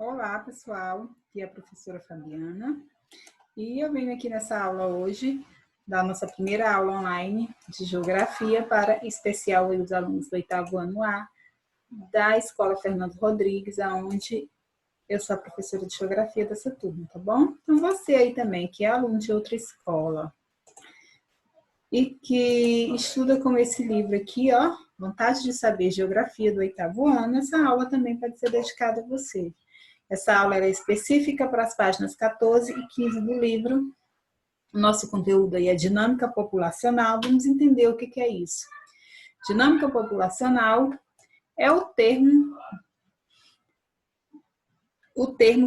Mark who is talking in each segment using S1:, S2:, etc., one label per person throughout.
S1: Olá, pessoal. Aqui é a professora Fabiana. E eu venho aqui nessa aula hoje, da nossa primeira aula online de Geografia para especial os alunos do 8º ano A, da Escola Fernando Rodrigues, onde eu sou a professora de Geografia dessa turma, tá bom? Então, você aí também, que é aluno de outra escola e que estuda com esse livro aqui, ó, Vontade de Saber Geografia do 8º ano, essa aula também pode ser dedicada a você. Essa aula é específica para as páginas 14 e 15 do livro. O nosso conteúdo aí é dinâmica populacional. Vamos entender o que é isso. Dinâmica populacional é o termo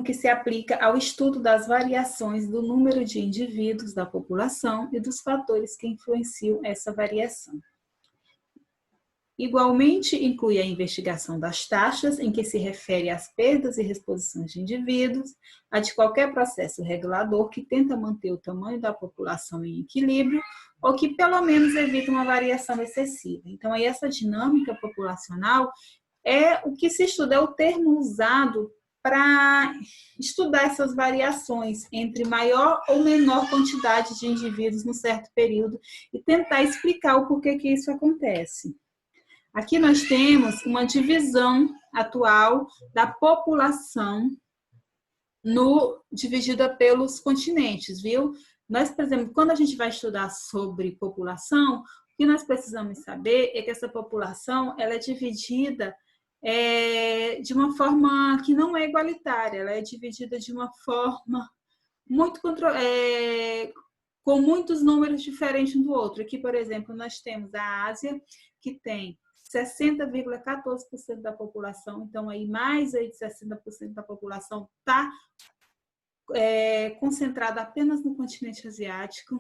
S1: que se aplica ao estudo das variações do número de indivíduos da população e dos fatores que influenciam essa variação. Igualmente, inclui a investigação das taxas, em que se refere às perdas e reposições de indivíduos, a de qualquer processo regulador que tenta manter o tamanho da população em equilíbrio ou que pelo menos evita uma variação excessiva. Então, aí essa dinâmica populacional é o que se estuda, é o termo usado para estudar essas variações entre maior ou menor quantidade de indivíduos num certo período e tentar explicar o porquê que isso acontece. Aqui nós temos uma divisão atual da população dividida pelos continentes, viu? Nós, por exemplo, quando a gente vai estudar sobre população, o que nós precisamos saber é que essa população ela é dividida de uma forma que não é igualitária, ela é dividida de uma forma muito com muitos números diferentes um do outro. Aqui, por exemplo, nós temos a Ásia, que tem 60,14% da população, então aí mais aí de 60% da população está concentrada apenas no continente asiático.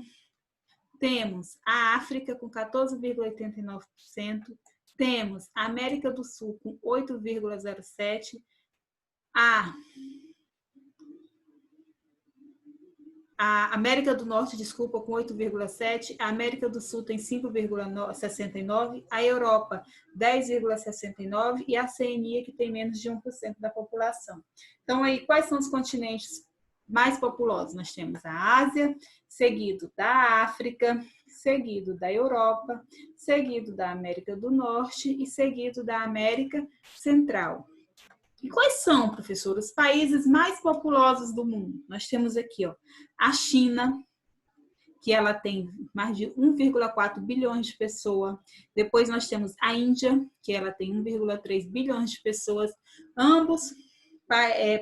S1: Temos a África com 14,89%, temos a América do Sul com 8,07%, a América do Norte, desculpa, com 8,7%, a América do Sul tem 5,69%, a Europa 10,69% e a Oceania, que tem menos de 1% da população. Então, aí, quais são os continentes mais populosos? Nós temos a Ásia, seguido da África, seguido da Europa, seguido da América do Norte e seguido da América Central. E quais são, professor, os países mais populosos do mundo? Nós temos aqui, ó, a China, que ela tem mais de 1,4 bilhões de pessoas. Depois nós temos a Índia, que ela tem 1,3 bilhões de pessoas. Ambos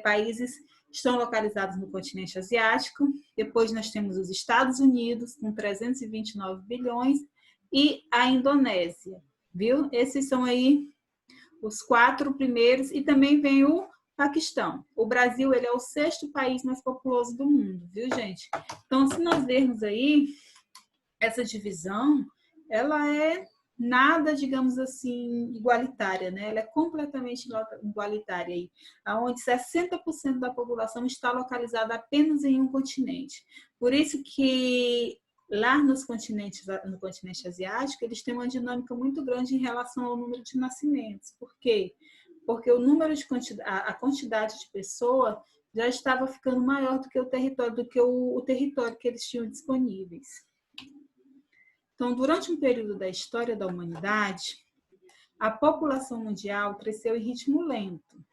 S1: países estão localizados no continente asiático. Depois nós temos os Estados Unidos, com 329 bilhões, e a Indonésia, viu? Esses são aí os 4 primeiros, e também vem o Paquistão. O Brasil, ele é o 6º país mais populoso do mundo, viu, gente? Então, se nós vermos aí, essa divisão, ela é nada, digamos assim, igualitária, né? Ela é completamente igualitária aí, onde 60% da população está localizada apenas em um continente. Por isso que lá no continente asiático, eles têm uma dinâmica muito grande em relação ao número de nascimentos. Por quê? Porque o número a quantidade de pessoas já estava ficando maior do que o território que eles tinham disponíveis. Então, durante um período da história da humanidade, a população mundial cresceu em ritmo lento.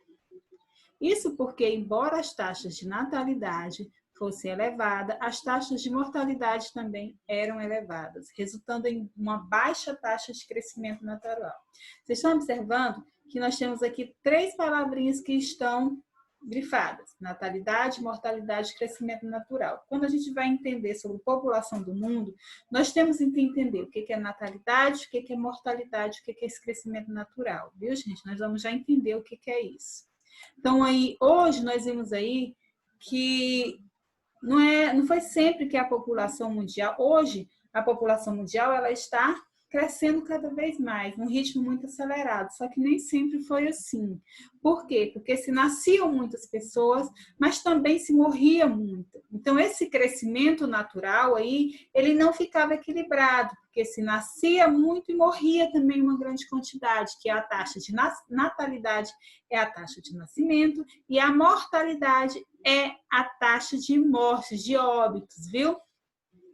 S1: Isso porque, embora as taxas de natalidade fossem elevadas, as taxas de mortalidade também eram elevadas, resultando em uma baixa taxa de crescimento natural. Vocês estão observando que nós temos aqui 3 palavrinhas que estão grifadas: natalidade, mortalidade e crescimento natural. Quando a gente vai entender sobre população do mundo, nós temos que entender o que é natalidade, o que é mortalidade, o que é esse crescimento natural, viu, gente? Nós vamos já entender o que é isso. Então, aí, hoje nós vimos aí que não foi sempre que a população mundial, hoje a população mundial ela está crescendo cada vez mais, num ritmo muito acelerado, só que nem sempre foi assim. Por quê? Porque se nasciam muitas pessoas, mas também se morria muito. Então, esse crescimento natural aí, ele não ficava equilibrado, porque se nascia muito e morria também uma grande quantidade, que é a taxa de natalidade, é a taxa de nascimento, e a mortalidade é a taxa de mortes, de óbitos, viu?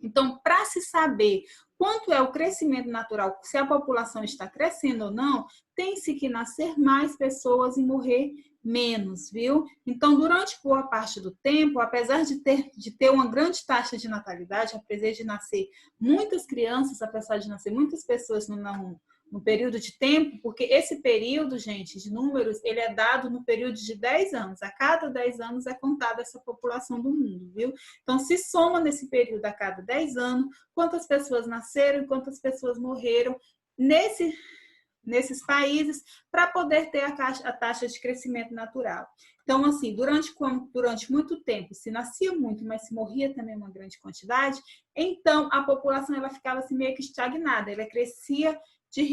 S1: Então, para se saber quanto é o crescimento natural, se a população está crescendo ou não, tem-se que nascer mais pessoas e morrer menos, viu? Então, durante boa parte do tempo, apesar de ter uma grande taxa de natalidade, apesar de nascer muitas crianças, apesar de nascer muitas pessoas no período de tempo, porque esse período, gente, de números, ele é dado no período de 10 anos. A cada 10 anos é contada essa população do mundo, viu? Então, se soma nesse período a cada 10 anos, quantas pessoas nasceram e quantas pessoas morreram nesses países para poder ter a taxa de crescimento natural. Então, assim, durante muito tempo, se nascia muito, mas se morria também uma grande quantidade, então a população ela ficava assim, meio que estagnada, ela crescia de um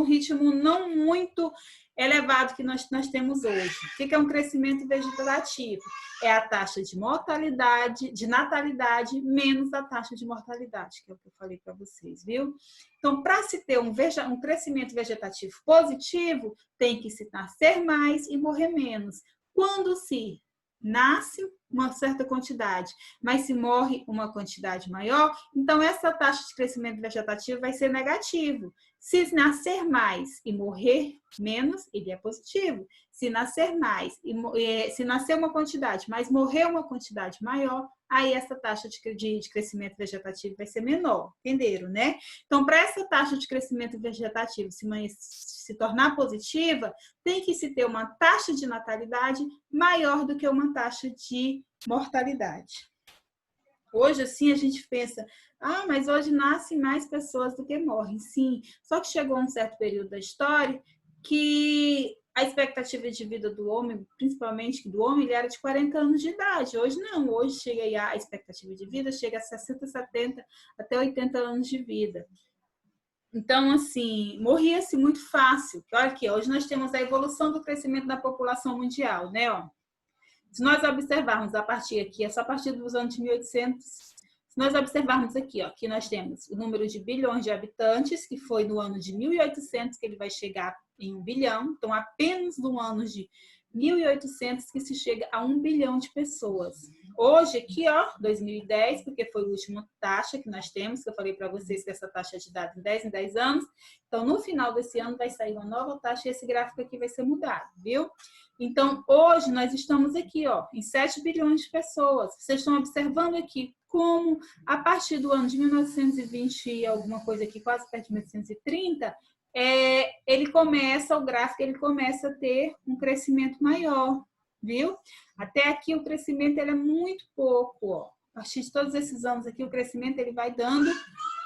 S1: ritmo não muito elevado que nós temos hoje. O que é um crescimento vegetativo? É a taxa de mortalidade, de natalidade, menos a taxa de mortalidade, que é o que eu falei para vocês, viu? Então, para se ter um crescimento vegetativo positivo, tem que se nascer mais e morrer menos. Quando se nasce uma certa quantidade, mas se morre uma quantidade maior, então essa taxa de crescimento vegetativo vai ser negativo. Se nascer mais e morrer menos, ele é positivo. Se nascer mais se nascer uma quantidade, mas morrer uma quantidade maior, aí essa taxa de crescimento vegetativo vai ser menor. Entenderam, né? Então, para essa taxa de crescimento vegetativo se tornar positiva, tem que se ter uma taxa de natalidade maior do que uma taxa de mortalidade. Hoje, assim, a gente pensa, mas hoje nascem mais pessoas do que morrem. Sim, só que chegou um certo período da história que a expectativa de vida do homem, principalmente do homem, ele era de 40 anos de idade. Hoje não, hoje chega a expectativa de vida chega a 60, 70, até 80 anos de vida. Então, assim, morria-se muito fácil. Olha aqui, hoje nós temos a evolução do crescimento da população mundial, né? Ó. Se nós observarmos a partir aqui, é só a partir dos anos de 1800, se nós observarmos aqui, ó, que nós temos o número de bilhões de habitantes, que foi no ano de 1800 que ele vai chegar em 1 bilhão, então apenas no ano de 1800 que se chega a 1 bilhão de pessoas. Hoje aqui, ó, 2010, porque foi a última taxa que nós temos, que eu falei para vocês que essa taxa é de dado em 10 anos, então no final desse ano vai sair uma nova taxa e esse gráfico aqui vai ser mudado, viu? Então, hoje nós estamos aqui, ó, em 7 bilhões de pessoas. Vocês estão observando aqui como, a partir do ano de 1920 e alguma coisa aqui, quase perto de 1930, o gráfico ele começa a ter um crescimento maior, viu? Até aqui o crescimento ele é muito pouco, ó. A partir de todos esses anos aqui, o crescimento ele vai dando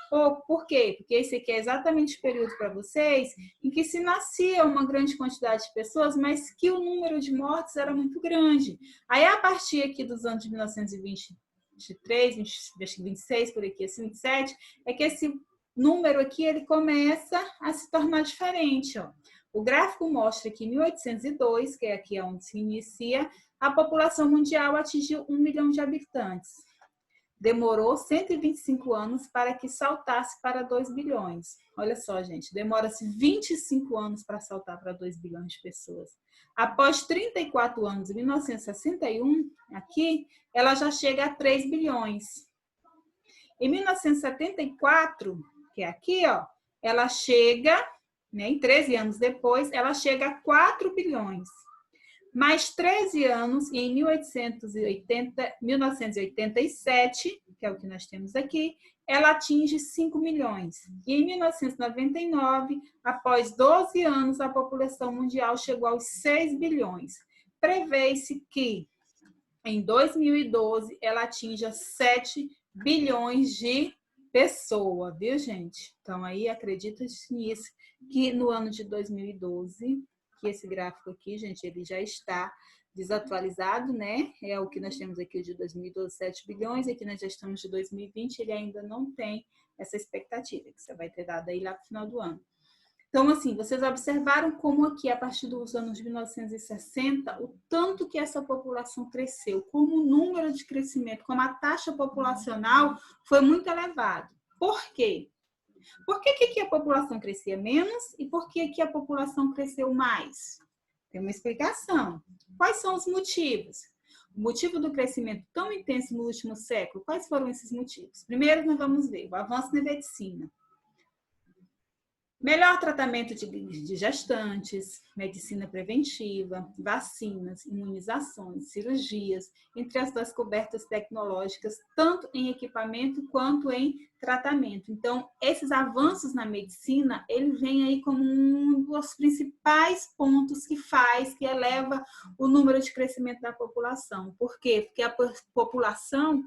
S1: pouco. Por quê? Porque esse aqui é exatamente o período para vocês em que se nascia uma grande quantidade de pessoas, mas que o número de mortes era muito grande. Aí, a partir aqui dos anos de 1923, 26, por aqui, assim, 27, é que esse número aqui ele começa a se tornar diferente, ó. O gráfico mostra que em 1802, que é aqui onde se inicia, a população mundial atingiu 1 milhão de habitantes. Demorou 125 anos para que saltasse para 2 bilhões. Olha só, gente, demora-se 25 anos para saltar para 2 bilhões de pessoas. Após 34 anos, em 1961, aqui, ela já chega a 3 bilhões. Em 1974, que é aqui, ó, ela chega, né, em 13 anos depois, ela chega a 4 bilhões. Mais 13 anos, em 1987, que é o que nós temos aqui, ela atinge 5 milhões. E em 1999, após 12 anos, a população mundial chegou aos 6 bilhões. Prevê-se que em 2012 ela atinja 7 bilhões de pessoas, viu, gente? Então, aí acredita nisso, que no ano de 2012, que esse gráfico aqui, gente, ele já está desatualizado, né? É o que nós temos aqui de 2012, 7 bilhões, aqui nós já estamos de 2020, ele ainda não tem essa expectativa que você vai ter dado aí lá para o final do ano. Então, assim, vocês observaram como aqui, a partir dos anos de 1960, o tanto que essa população cresceu, como o número de crescimento, como a taxa populacional foi muito elevado. Por quê? Por que aqui a população crescia menos e por que aqui a população cresceu mais? Tem uma explicação. Quais são os motivos? O motivo do crescimento tão intenso no último século, quais foram esses motivos? Primeiro, nós vamos ver o avanço na medicina. Melhor tratamento de gestantes, medicina preventiva, vacinas, imunizações, cirurgias, entre as descobertas tecnológicas, tanto em equipamento quanto em tratamento. Então, esses avanços na medicina, ele vem aí como um dos principais pontos que eleva o número de crescimento da população. Por quê? Porque a população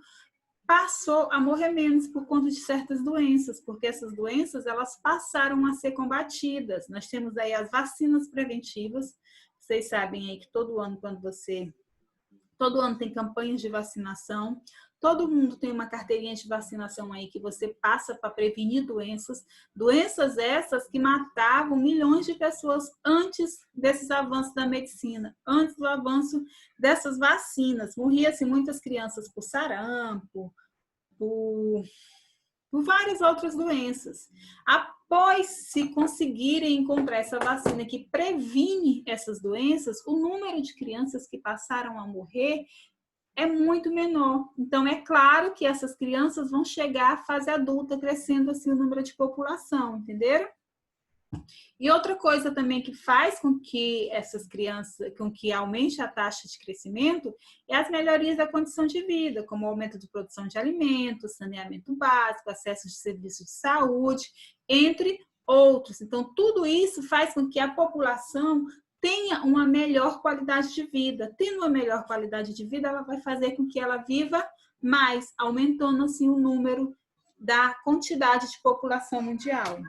S1: passou a morrer menos por conta de certas doenças, porque essas doenças elas passaram a ser combatidas. Nós temos aí as vacinas preventivas. Vocês sabem aí que todo ano tem campanhas de vacinação. Todo mundo tem uma carteirinha de vacinação aí que você passa para prevenir doenças. Doenças essas que matavam milhões de pessoas antes desses avanços da medicina, antes do avanço dessas vacinas. Morriam-se muitas crianças por sarampo, por várias outras doenças. Após se conseguirem encontrar essa vacina que previne essas doenças, o número de crianças que passaram a morrer é muito menor. Então, é claro que essas crianças vão chegar à fase adulta, crescendo assim o número de população, entenderam? E outra coisa também que faz com que essas crianças, com que aumente a taxa de crescimento, é as melhorias da condição de vida, como o aumento de produção de alimentos, saneamento básico, acesso de serviços de saúde, entre outros. Então, tudo isso faz com que a população tenha uma melhor qualidade de vida. Tendo uma melhor qualidade de vida, ela vai fazer com que ela viva mais, aumentando assim o número da quantidade de população mundial.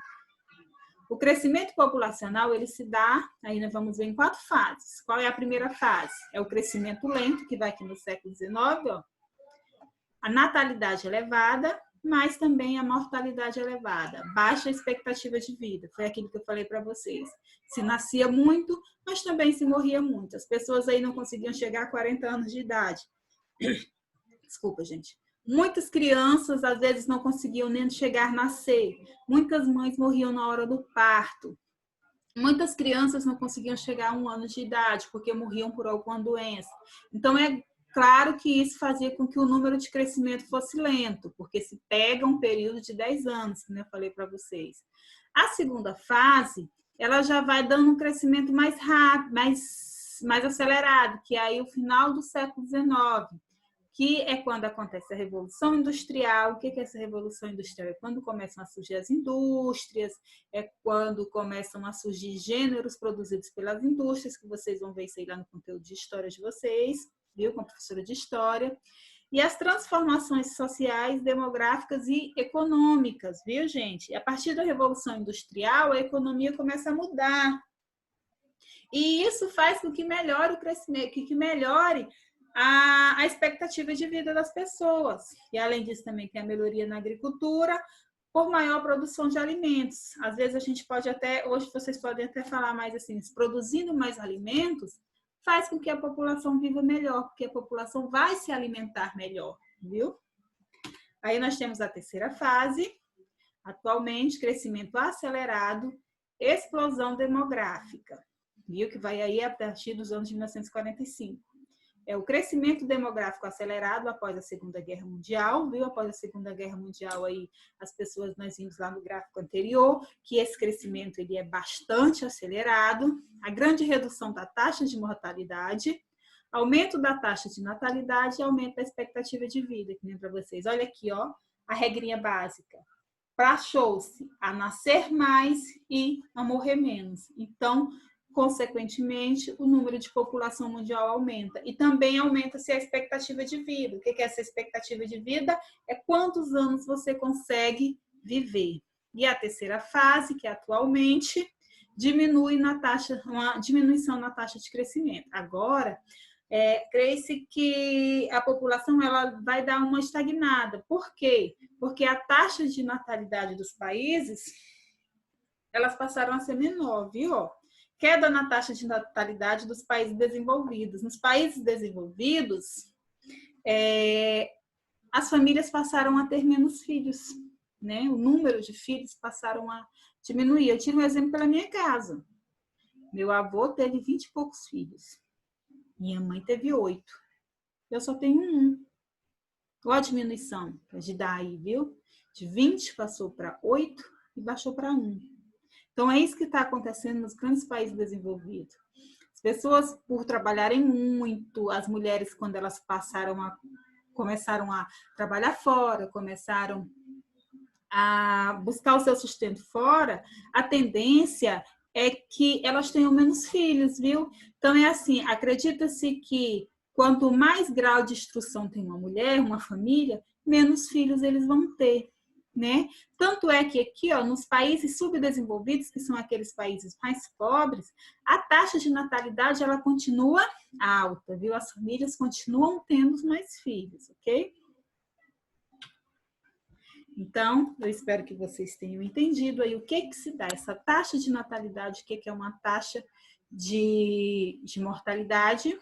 S1: O crescimento populacional, ele se dá, aí nós vamos ver em 4 fases. Qual é a primeira fase? É o crescimento lento, que vai aqui no século XIX, ó. A natalidade elevada, mas também a mortalidade elevada, baixa expectativa de vida. Foi aquilo que eu falei para vocês. Se nascia muito, mas também se morria muito. As pessoas aí não conseguiam chegar a 40 anos de idade. Desculpa, gente. Muitas crianças, às vezes, não conseguiam nem chegar a nascer. Muitas mães morriam na hora do parto. Muitas crianças não conseguiam chegar a 1 ano de idade, porque morriam por alguma doença. Então, é claro que isso fazia com que o número de crescimento fosse lento, porque se pega um período de 10 anos, como eu falei para vocês. A segunda fase, ela já vai dando um crescimento mais rápido, mais acelerado, que é aí o final do século XIX, que é quando acontece a Revolução Industrial. O que é essa Revolução Industrial? É quando começam a surgir as indústrias, é quando começam a surgir gêneros produzidos pelas indústrias, que vocês vão ver isso aí lá no conteúdo de história de vocês, viu? Com a professora de história. E as transformações sociais, demográficas e econômicas, viu, gente? E a partir da Revolução Industrial, a economia começa a mudar. E isso faz com que melhore o crescimento, que melhore a expectativa de vida das pessoas. E além disso também tem a melhoria na agricultura por maior produção de alimentos. Às vezes a gente pode até, hoje vocês podem até falar mais assim, produzindo mais alimentos faz com que a população viva melhor, porque a população vai se alimentar melhor, viu? Aí nós temos a terceira fase, atualmente crescimento acelerado, explosão demográfica, viu? Que vai aí a partir dos anos de 1945. É o crescimento demográfico acelerado após a Segunda Guerra Mundial, viu? Após a Segunda Guerra Mundial, aí, as pessoas, nós vimos lá no gráfico anterior, que esse crescimento ele é bastante acelerado, a grande redução da taxa de mortalidade, aumento da taxa de natalidade e aumento da expectativa de vida, que nem para vocês. Olha aqui, ó, a regrinha básica. Passou-se a nascer mais e a morrer menos. Então, consequentemente, o número de população mundial aumenta. E também aumenta-se a expectativa de vida. O que é essa expectativa de vida? É quantos anos você consegue viver. E a terceira fase, que é atualmente, diminui na taxa, uma diminuição na taxa de crescimento. Agora, crê-se que a população ela vai dar uma estagnada. Por quê? Porque a taxa de natalidade dos países, elas passaram a ser menor, viu? Queda na taxa de natalidade dos países desenvolvidos. Nos países desenvolvidos, as famílias passaram a ter menos filhos, né? O número de filhos passaram a diminuir. Eu tiro um exemplo pela minha casa. Meu avô teve 20 e poucos filhos. Minha mãe teve 8. Eu só tenho 1. Olha a diminuição de dar aí, viu? De 20 passou para 8 e baixou para 1. Então, é isso que está acontecendo nos grandes países desenvolvidos. As pessoas, por trabalharem muito, as mulheres, quando elas começaram a trabalhar fora, começaram a buscar o seu sustento fora, a tendência é que elas tenham menos filhos, viu? Então, é assim, acredita-se que quanto mais grau de instrução tem uma mulher, uma família, menos filhos eles vão ter, né? Tanto é que aqui, ó, nos países subdesenvolvidos, que são aqueles países mais pobres, a taxa de natalidade, ela continua alta, viu? As famílias continuam tendo mais filhos, ok? Então, eu espero que vocês tenham entendido aí o que se dá essa taxa de natalidade, o que é uma taxa de mortalidade.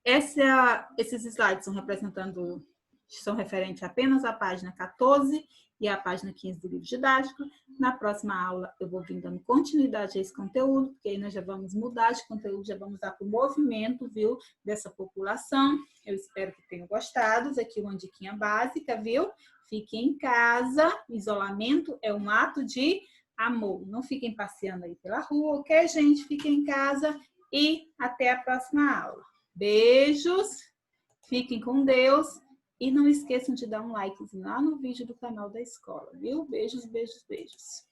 S1: Esses slides são referentes apenas à página 14 e à página 15 do livro didático. Na próxima aula, eu vou vir dando continuidade a esse conteúdo, porque aí nós já vamos mudar de conteúdo, já vamos dar para o movimento, viu, dessa população. Eu espero que tenham gostado. Aqui uma diquinha básica, viu? Fiquem em casa, isolamento é um ato de amor. Não fiquem passeando aí pela rua, ok, gente? Fiquem em casa e até a próxima aula. Beijos, fiquem com Deus e não esqueçam de dar um likezinho lá no vídeo do canal da escola, viu? Beijos, beijos, beijos.